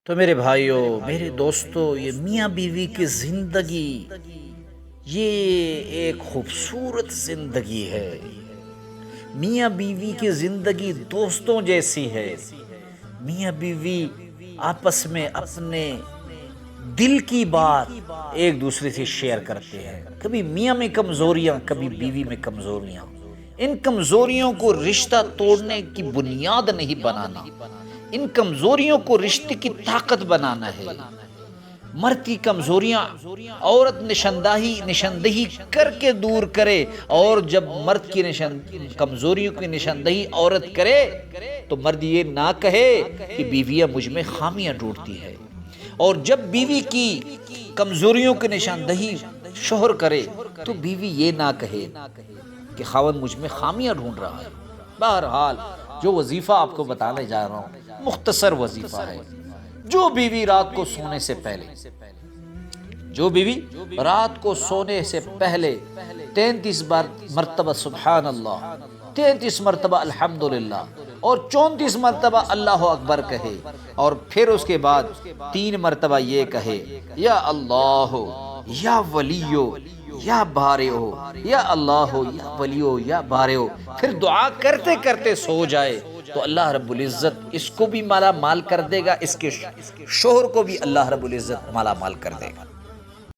تو میرے بھائیوں، میرے دوستوں، یہ میاں بیوی کی زندگی یہ ایک خوبصورت زندگی ہے۔ میاں بیوی کی زندگی دوستوں جیسی ہے۔ میاں بیوی آپس میں اپنے دل کی بات ایک دوسرے سے شیئر کرتے ہیں۔ کبھی میاں میں کمزوریاں، کبھی بیوی میں کمزوریاں۔ ان کمزوریوں کو رشتہ توڑنے کی بنیاد نہیں بنانا، ان کمزوریوں کو رشتے کی طاقت بنانا ہے۔ مرد کی کمزوریاں عورت نشاندہی کر کے دور کرے، اور جب مرد کی کمزوریوں کی نشاندہی عورت کرے تو مرد یہ نہ کہے کہ بیویاں مجھ میں خامیاں ڈھونڈتی ہے، اور جب بیوی کی کمزوریوں کی نشاندہی شوہر کرے تو بیوی یہ نہ کہے کہ خاوند مجھ میں خامیاں ڈھونڈ رہا ہے۔ بہرحال جو وظیفہ آپ کو بتانے جا رہا ہوں مختصر وظیفہ ہے۔ جو بیوی رات کو سونے سے پہلے 33 مرتبہ سبحان اللہ، 33 مرتبہ الحمدللہ اور 34 مرتبہ اللہ اکبر کہے، اور پھر اس کے بعد 3 مرتبہ یہ کہے یا اللہ یا ولیو یا بارئو، یا اللہ ہو یا ولی ہو یا بارئ ہو، پھر دعا کرتے کرتے سو جائے تو اللہ رب العزت اس کو بھی مالا مال کر دے گا، اس کے شوہر کو بھی اللہ رب العزت مالا مال کر دے گا۔